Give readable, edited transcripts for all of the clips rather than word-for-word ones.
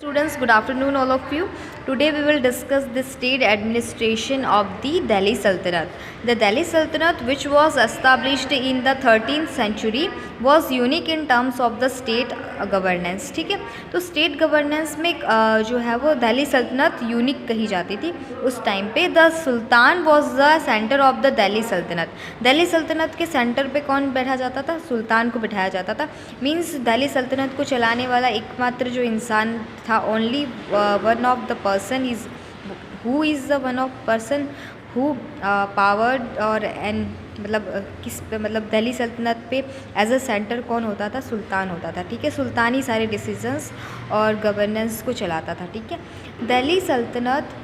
Students, good afternoon all of you. Today we will discuss the state administration of the Delhi Sultanate. The Delhi Sultanate, which was established in the 13th century, was unique in terms of the state governance. ठीक है, तो state governance में जो है वो दिल्ली सल्तनत unique कही जाती थी उस टाइम पे. The sultan was the centre of the Delhi सल्तनत. दिल्ली सल्तनत के सेंटर पे कौन बैठा जाता था? सुल्तान को बिठाया जाता था. मीन्स दिल्ली सल्तनत को चलाने वाला एकमात्र जो इंसान था, only one of the person is who is the one of person who powered और एंड मतलब किस पे मतलब दिल्ली सल्तनत पे एज अ सेंटर कौन होता था? सुल्तान होता था. ठीक है, सुल्तान ही सारे डिसीजंस और गवर्नेंस को चलाता था. ठीक है, दिल्ली सल्तनत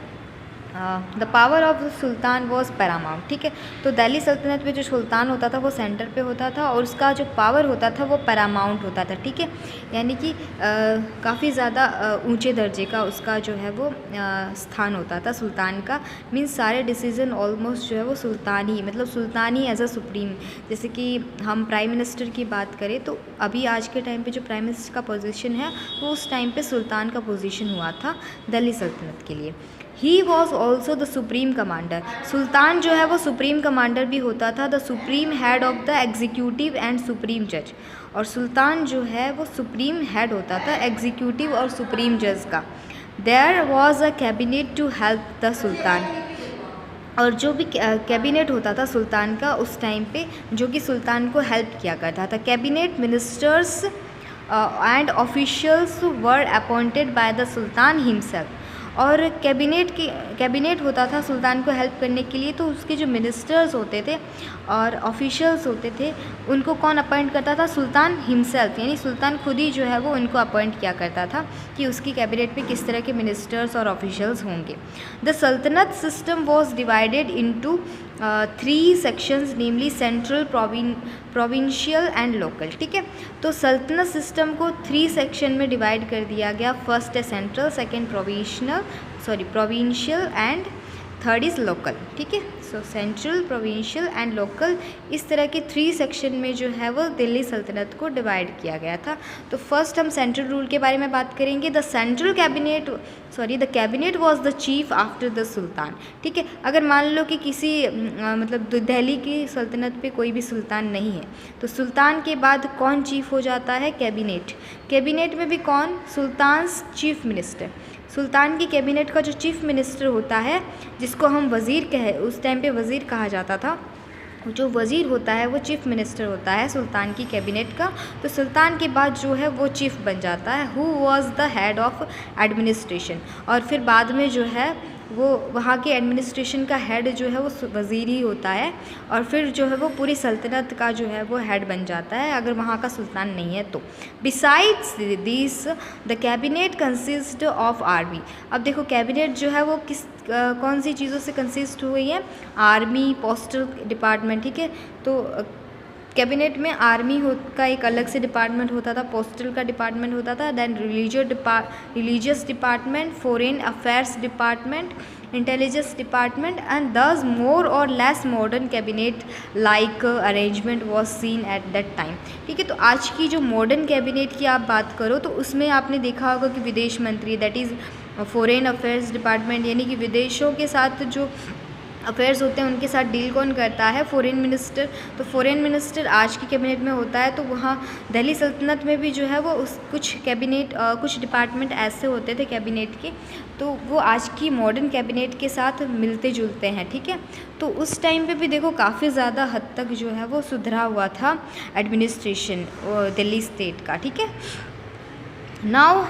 the power of the sultan was Paramount. ठीक है, तो दिल्ली सल्तनत में जो सुल्तान होता था वो सेंटर पे होता था और उसका जो पावर होता था वो पैरामाउंट होता था. ठीक है, यानी कि काफ़ी ज़्यादा ऊंचे दर्जे का उसका जो है वो स्थान होता था सुल्तान का. मीन्स सारे डिसीज़न ऑलमोस्ट जो है वो सुल्तान ही मतलब सुल्तान ही एज अ सुप्रीम. जैसे कि हम प्राइम मिनिस्टर की बात करें तो अभी आज के टाइम पे जो प्राइम मिनिस्टर का पोजीशन है वो उस टाइम पे सुल्तान का पोजीशन हुआ था दिल्ली सल्तनत के लिए. He was also the supreme commander. सुल्तान जो है वो सुप्रीम कमांडर भी होता था, the supreme head of the executive and supreme जज. और सुल्तान जो है वो सुप्रीम हेड होता था एग्जीक्यूटिव और सुप्रीम जज का. There was a cabinet to help the sultan. और जो भी कैबिनेट होता था सुल्तान का उस टाइम पे जो कि सुल्तान को हेल्प किया करता था. Cabinet ministers and officials were appointed by the sultan himself. और कैबिनेट होता था सुल्तान को हेल्प करने के लिए, तो उसके जो मिनिस्टर्स होते थे और ऑफिशियल्स होते थे उनको कौन अपॉइंट करता था? सुल्तान हिमसेल्फ. यानी सुल्तान खुद ही जो है वो उनको अपॉइंट किया करता था कि उसकी कैबिनेट में किस तरह के मिनिस्टर्स और ऑफिशियल्स होंगे. द सल्तनत system was divided into 3 sections, namely central, provincial and local. ठीक है, तो सल्तनत सिस्टम को 3 सेक्शन में डिवाइड कर दिया गया. फर्स्ट है central, second provincial and third is local. ठीक है, सो सेंट्रल, प्रोविंशियल एंड लोकल, इस तरह के 3 सेक्शन में जो है वो दिल्ली सल्तनत को डिवाइड किया गया था. तो फर्स्ट हम सेंट्रल रूल के बारे में बात करेंगे. The cabinet was the chief after the sultan. ठीक है, अगर मान लो कि किसी मतलब दिल्ली की सल्तनत पे कोई भी सुल्तान नहीं है तो सुल्तान के बाद कौन चीफ हो जाता है? कैबिनेट. कैबिनेट में भी कौन? सुल्तान चीफ मिनिस्टर. सुल्तान की कैबिनेट का जो चीफ मिनिस्टर होता है जिसको हम वज़ीर कहे, उस टाइम पे वज़ीर कहा जाता था, जो वज़ीर होता है वो चीफ मिनिस्टर होता है सुल्तान की कैबिनेट का. तो सुल्तान के बाद जो है वो चीफ बन जाता है, who was the head of administration. और फिर बाद में जो है वो वहाँ के एडमिनिस्ट्रेशन का हेड जो है वो वज़ीर ही होता है और फिर जो है वो पूरी सल्तनत का जो है वो हेड बन जाता है अगर वहाँ का सुल्तान नहीं है तो. Besides this the cabinet consist of army. अब देखो कैबिनेट जो है वो कौन सी चीज़ों से कंसिस्ट हुई है? Army, postal department. ठीक है, तो कैबिनेट में आर्मी का एक अलग से डिपार्टमेंट होता था, पोस्टल का डिपार्टमेंट होता था, then religious department, foreign affairs department, intelligence department and this more or less modern cabinet like arrangement was seen at that time. ठीक है, तो आज की जो मॉडर्न कैबिनेट की आप बात करो तो उसमें आपने देखा होगा कि विदेश मंत्री, that is foreign affairs department, यानी कि विदेशों के साथ जो अफेयर्स होते हैं उनके साथ डील कौन करता है? Foreign minister. तो फॉरेन मिनिस्टर आज की कैबिनेट में होता है. तो वहाँ दिल्ली सल्तनत में भी जो है वो कुछ डिपार्टमेंट ऐसे होते थे कैबिनेट के, तो वो आज की मॉडर्न कैबिनेट के साथ मिलते जुलते हैं. ठीक है, तो उस टाइम पे भी देखो काफ़ी ज़्यादा हद तक जो है वो सुधरा हुआ था एडमिनिस्ट्रेशन दिल्ली स्टेट का. ठीक है, नाउ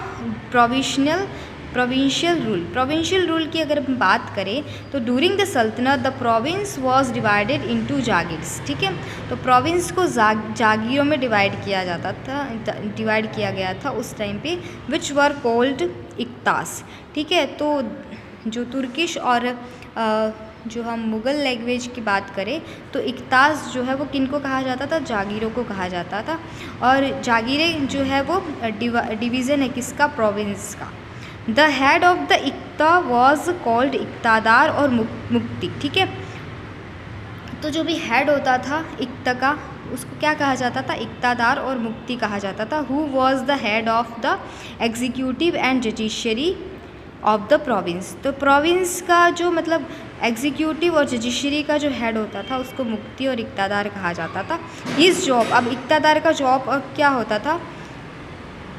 प्रोविंशियल रूल की अगर हम बात करें तो ड्यूरिंग द सल्तनत the province was divided into jagirs. ठीक है, तो प्रोविंस को जागीरों में डिवाइड किया गया था उस टाइम पे, विच वर कॉल्ड इक्तास. ठीक है, तो जो तुर्किश और जो हम मुग़ल लैंग्वेज की बात करें तो इक्तास जो है वो किन को कहा जाता था? जागीरों को कहा जाता था. और जागीरें जो है वो डिवीज़न है किसका? प्रोविंस का. The head of the iqta was called iqtadar और मुक्ति. ठीक है, तो जो भी हेड होता था इक्ता का, उसको क्या कहा जाता था, इक्तादार और मुफ्ती कहा जाता था। Who was the head of the executive and judiciary of the province. तो प्रोविंस का जो मतलब एग्जीक्यूटिव और जुडिशरी का जो हेड होता था उसको मुफ्ती और इक्तादार कहा जाता था। हिज जॉब, अब इक्तादार का जॉब क्या होता था,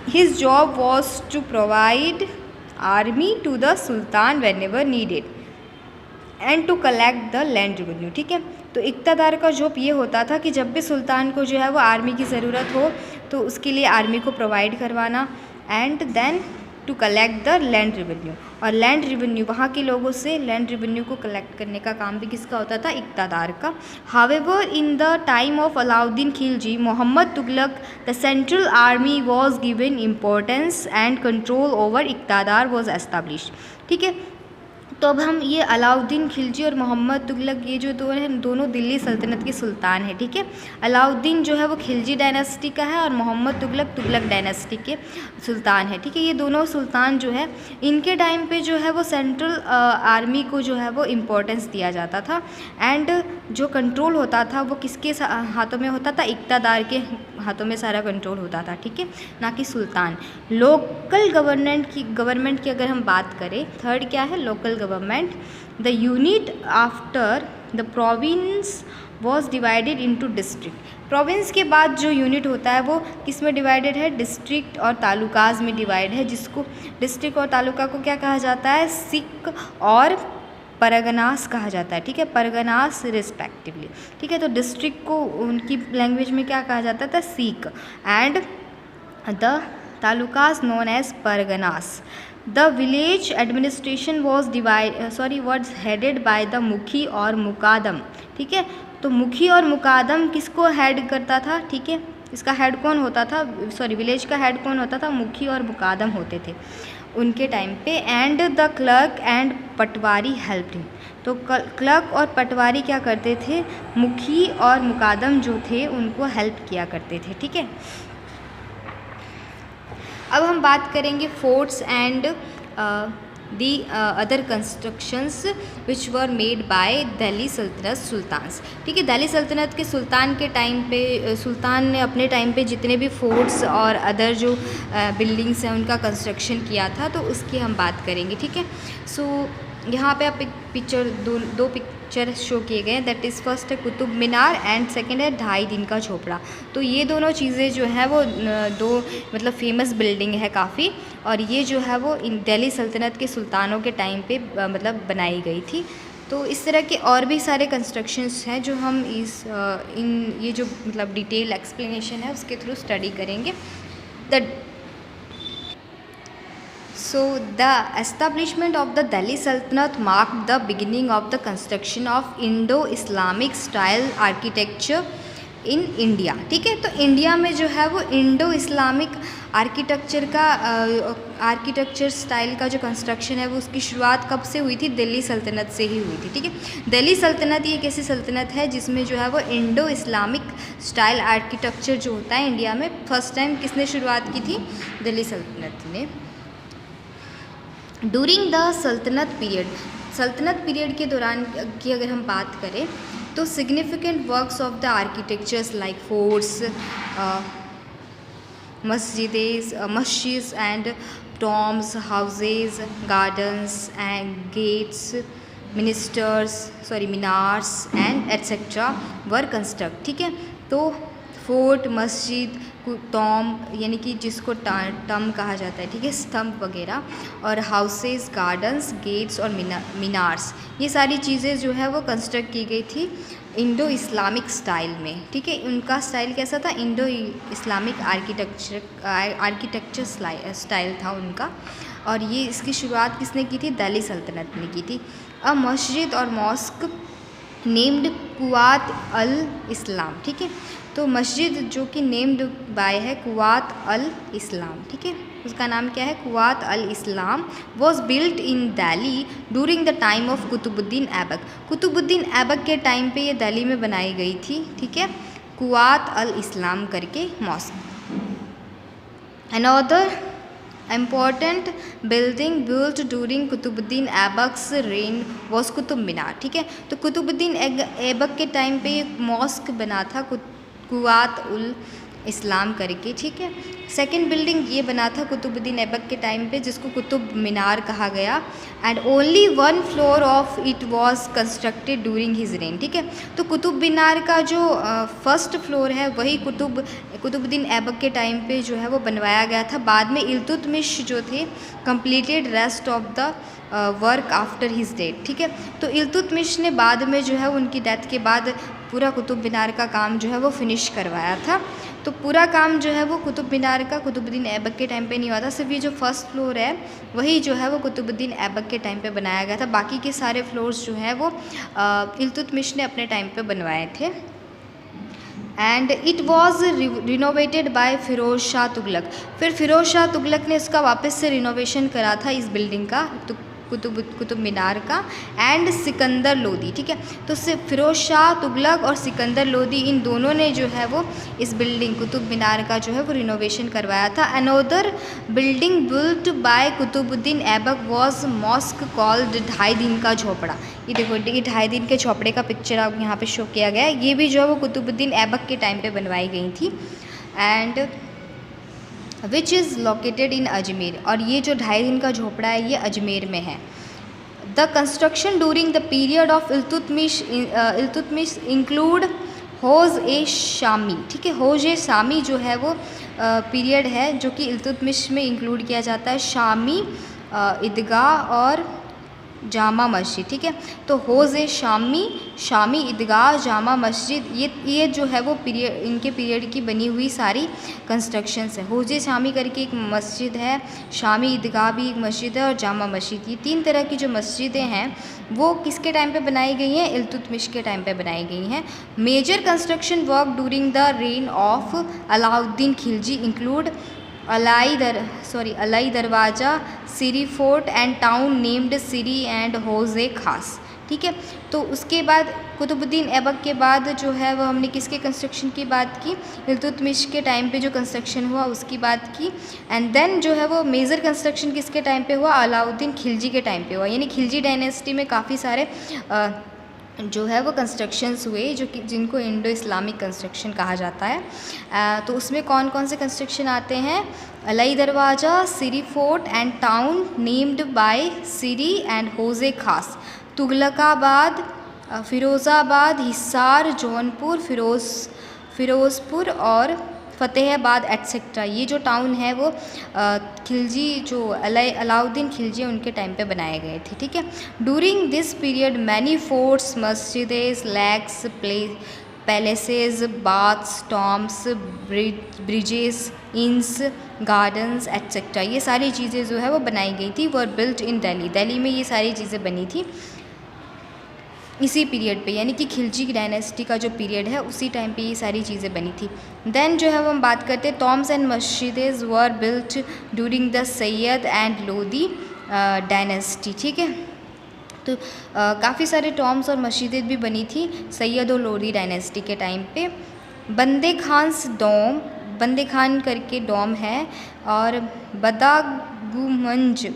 his job was to provide army to the sultan whenever needed and to collect the land revenue. ठीक है, तो इक्तादार का जॉब ये होता था कि जब भी सुल्तान को जो है वो आर्मी की ज़रूरत हो तो उसके लिए आर्मी को प्रोवाइड करवाना, and then to collect the land revenue, और लैंड रेवेन्यू वहाँ के लोगों से लैंड रेवेन्यू को कलेक्ट करने का काम भी किसका होता था, इक्तादार का। However in the time of Alauddin Khilji Mohammad Tughlaq the central army was given importance and control over iqtadar was establish. ठीक है, तो अब हम ये अलाउद्दीन खिलजी और मोहम्मद तुगलक ये जो दोनों दिल्ली सल्तनत के सुल्तान हैं। ठीक है, अलाउद्दीन जो है वो खिलजी डायनेस्टी का है और मोहम्मद तुगलक तुगलक डायनेस्टी के सुल्तान है। ठीक है, ये दोनों सुल्तान जो है इनके टाइम पे जो है वो सेंट्रल आर्मी को जो है वो इम्पोर्टेंस दिया जाता था, एंड जो कंट्रोल होता था वो किसके हाथों में होता था, इक्तादार के हाथों में सारा कंट्रोल होता था। ठीक है, ना कि सुल्तान। लोकल गवर्नमेंट की अगर हम बात करें, थर्ड क्या है, local government. The unit after the province was divided into district. Province के बाद जो यूनिट होता है वो किस में डिवाइडेड है, डिस्ट्रिक्ट और तालुकाज में डिवाइड है, जिसको डिस्ट्रिक्ट और तालुका को क्या कहा जाता है, सिक और परगनास कहा जाता है। ठीक है, परगनास रिस्पेक्टिवली। ठीक है, तो डिस्ट्रिक्ट को उनकी लैंग्वेज में क्या कहा जाता था, सीक, and the talukas known as parganas. The village administration was headed by the mukhi और मुकादम। ठीक है, तो मुखी और मुकादम किसको हेड करता था, ठीक है, इसका हेड कौन होता था, विलेज का हेड कौन होता था, मुखी और मुकादम होते थे उनके टाइम पे। And the clerk and Patwari helped him. तो क्लर्क और पटवारी क्या करते थे, मुखी और मुकादम जो थे उनको हेल्प किया करते थे। ठीक है, अब हम बात करेंगे forts and the other constructions which were made by Delhi सल्तनत सुल्तान्स। ठीक है, दिल्ली सल्तनत के सुल्तान के टाइम पे सुल्तान ने अपने टाइम पे जितने भी फोर्ट्स और अदर जो बिल्डिंग्स हैं उनका कंस्ट्रक्शन किया था, तो उसकी हम बात करेंगे। ठीक है, सो यहाँ पे आप एक पिक्चर दो पिक्चर शो किए गए हैं, दैट इज़ फर्स्ट है कुतुब मीनार एंड सेकंड है 2.5 दिन का झोपड़ा। तो ये दोनों चीज़ें जो है वो दो मतलब फेमस बिल्डिंग है काफ़ी, और ये जो है वो इन दिल्ली सल्तनत के सुल्तानों के टाइम पे मतलब बनाई गई थी। तो इस तरह के और भी सारे कंस्ट्रक्शंस हैं जो हम ये जो मतलब डिटेल एक्सप्लेनेशन है उसके थ्रू स्टडी करेंगे। So the establishment of the Delhi Sultanate marked the beginning of the construction of Indo-Islamic style architecture in India। ठीक है, तो इंडिया में जो है वो इंडो इस्लामिक आर्किटेक्चर स्टाइल का जो कंस्ट्रक्शन है वो उसकी शुरुआत कब से हुई थी, दिल्ली सल्तनत से ही हुई थी। ठीक है, दिल्ली सल्तनत ये एक ऐसी सल्तनत है जिसमें जो है वो इंडो इस्लामिक स्टाइल आर्किटेक्चर जो होता है इंडिया में फर्स्ट टाइम किसने शुरुआत की थी, दिल्ली सल्तनत ने। डूरिंग द सल्तनत पीरियड के दौरान की अगर हम बात करें तो significant works of the architectures like forts, masjids and tombs, houses, gardens and gates, minars and etcetera were construct. ठीक है, तो फोर्ट, मस्जिद, टॉम यानी कि जिसको टम कहा जाता है, ठीक है, स्तंभ वगैरह, और हाउसेस, गार्डन्स, गेट्स और मीनार्स, ये सारी चीज़ें जो है वो कंस्ट्रक्ट की गई थी इंडो इस्लामिक स्टाइल में। ठीक है, उनका स्टाइल कैसा था, इंडो इस्लामिक आर्किटेक्चर स्टाइल था उनका, और ये इसकी शुरुआत किसने की थी, दिल्ली सल्तनत ने की थी। अब मस्जिद और मॉस्क नेम्ड कुवात अल इस्लाम। ठीक है, तो मस्जिद जो कि नेम्ड बाय है कुवात अल इस्लाम। ठीक है, उसका नाम क्या है, Quwwat al Islam, was built in Delhi during the time of Qutubuddin Aibak. Qutubuddin Aibak के टाइम पे ये दिल्ली में बनाई गई थी। ठीक है, कुवात अल इस्लाम करके mosque. Important building built during Qutubuddin Aibak's reign was Qutub Minar. ठीक है, तो कुतुबुद्दीन ऐबक के टाइम पे एक मॉस्क बना था कुवात उल इस्लाम करके। ठीक है, सेकंड बिल्डिंग ये बना था कुतुबुद्दीन ऐबक के टाइम पे जिसको कुतुब मीनार कहा गया, and only 1 floor of it was constructed during his rain. ठीक है, तो कुतुब मीनार का जो फर्स्ट फ्लोर है वही कुतुबुद्दीन ऐबक के टाइम पे जो है वो बनवाया गया था। बाद में इल्तुतमिश जो थे completed rest of the work after his death. ठीक है, तो इल्तुतमिश ने बाद में जो है उनकी डेथ के बाद पूरा कुतुब मीनार का काम जो है वो फिनिश करवाया था। तो पूरा काम जो है वो कुतुब मीनार का कुतुबुद्दीन ऐबक के टाइम पे नहीं हुआ था, सिर्फ ये जो फर्स्ट फ्लोर है वही जो है वो कुतुबुद्दीन ऐबक के टाइम पे बनाया गया था। बाकी के सारे फ्लोर्स जो है वो इल्तुतमिश ने अपने टाइम पे बनवाए थे। And it was renovated by Firoz Shah Tughlaq. फिर फ़िरोज़ शाह तुगलक ने इसका वापस से रिनोवेशन करा था इस बिल्डिंग का, तो कुतुब मीनार का, एंड सिकंदर लोदी। ठीक है, तो फ़िरोज़ शाह तुगलक और सिकंदर लोदी इन दोनों ने जो है वो इस बिल्डिंग कुतुब मीनार का जो है वो रिनोवेशन करवाया था। Another building built by Qutbuddin Aibak was mosque called 2.5 दिन का झोपड़ा। ये देखो, ये 2.5 दिन के झोपड़े का पिक्चर आप यहाँ पे शो किया गया है। ये भी जो है वो कुतुबुद्दीन ऐबक के टाइम पे बनवाई गई थी, and which is located in Ajmer. और ये जो 2.5 दिन का झोपड़ा है ये अजमेर में है। The construction during the period of Iltutmish include Hauz e Shamsi. ठीक है, होज ए शामी जो है वो पीरियड है जो कि इल्तुतमिश में इंक्लूड किया जाता है, शामी ईदगाह और जामा मस्जिद। ठीक है, तो होज ए शामी ईदगाह जामा मस्जिद ये जो है वो पीरियड इनके पीरियड की बनी हुई सारी कंस्ट्रक्शंस है। होज ए शामी करके एक मस्जिद है, शामी ईदगाह भी एक मस्जिद है, और जामा मस्जिद, ये 3 तरह की जो मस्जिदें हैं वो किसके टाइम पे बनाई गई हैं? इल्तुतमिश के टाइम पे बनाई गई हैं। Major construction work during the reign of Alauddin Khilji include Alai Darwaza, Siri fort and town named Siri and Hauz Khas. ठीक है, तो उसके बाद कुतुबुद्दीन ऐबक के बाद जो है वो हमने किसके कंस्ट्रक्शन की बात की? इल्तुतमिश के टाइम पे जो कंस्ट्रक्शन हुआ उसकी बात की। एंड देन जो है वो मेजर कंस्ट्रक्शन किसके टाइम पे हुआ? अलाउद्दीन खिलजी के टाइम पे हुआ। यानी खिलजी डायनेस्टी में काफ़ी सारे जो है वो कंस्ट्रक्शंस हुए जो कि जिनको इंडो इस्लामिक कंस्ट्रक्शन कहा जाता है। तो उसमें कौन कौन से कंस्ट्रक्शन आते हैं? Alai Darwaza, Siri fort and town named by Siri and Hauz Khas, Tughlakabad, Firozabad, Hisar, Jaunpur, Firozpur और फ़तेहाबाद एट्सेट्रा। ये जो टाउन है वो खिलजी जो अलाउद्दीन खिलजी उनके टाइम पे बनाए गए थे। ठीक है, during this period many forts, मस्जिदें, lakes, palaces, baths, tombs, bridges, inns, gardens etcetera, ये सारी चीज़ें जो है वो बनाई गई थी, वर बिल्ट इन दिल्ली में ये सारी चीज़ें बनी थी इसी पीरियड पे, यानी कि खिलजी की डायनेस्टी का जो पीरियड है उसी टाइम पे ये सारी चीज़ें बनी थी। देन जो है वो हम बात करते हैं टॉम्ब्स एंड मस्जिदें were built during the Syed and Lodi dynasty. ठीक है, तो काफ़ी सारे टॉम्ब्स और मस्जिदें भी बनी थी सैयद और लोदी डायनेस्टी के टाइम पे। बंदे खान करके डोम है, और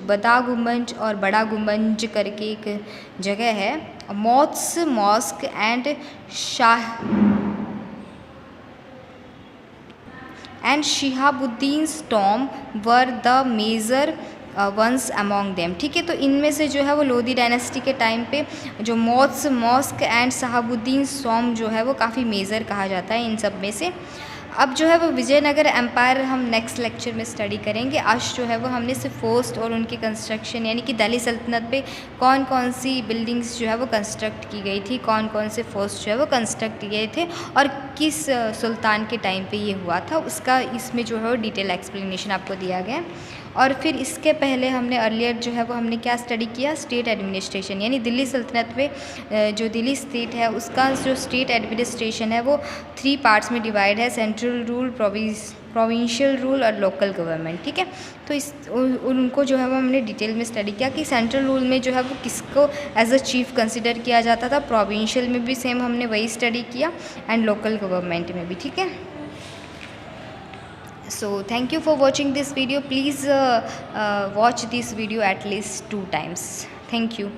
बदागुमंज और बड़ा गुमंज करके एक जगह है। Mosque and Shihabuddin tomb were the major ones among them. ठीक है, तो इनमें से जो है वो लोदी डायनेस्टी के टाइम पे जो मॉस्क एंड शहाबुद्दीन टॉम जो है वो काफ़ी मेजर कहा जाता है इन सब में से। अब जो है वो विजयनगर एम्पायर हम नेक्स्ट लेक्चर में स्टडी करेंगे। आज जो है वो हमने सिर्फ फोर्ट और उनके कंस्ट्रक्शन यानी कि दिल्ली सल्तनत पे कौन कौन सी बिल्डिंग्स जो है वो कंस्ट्रक्ट की गई थी, कौन कौन से फोर्ट्स जो है वो कंस्ट्रक्ट किए थे और किस सुल्तान के टाइम पे ये हुआ था, उसका इसमें जो है वो डिटेल एक्सप्लेनेशन आपको दिया गया। और फिर इसके पहले हमने अर्लियर जो है वो हमने क्या स्टडी किया? स्टेट एडमिनिस्ट्रेशन, यानी दिल्ली सल्तनत में जो दिल्ली स्टेट है उसका जो स्टेट एडमिनिस्ट्रेशन है वो 3 पार्ट्स में डिवाइड है, सेंट्रल रूल, प्रोविंशियल रूल और लोकल गवर्नमेंट। ठीक है, तो उनको जो है वो हमने डिटेल में स्टडी किया कि सेंट्रल रूल में जो है वो किसको एज अ चीफ कंसिडर किया जाता था, प्रोविंशियल में भी सेम हमने वही स्टडी किया, एंड लोकल गवर्नमेंट में भी। ठीक है, So thank you for watching this video. Please watch this video at least 2 times. Thank you.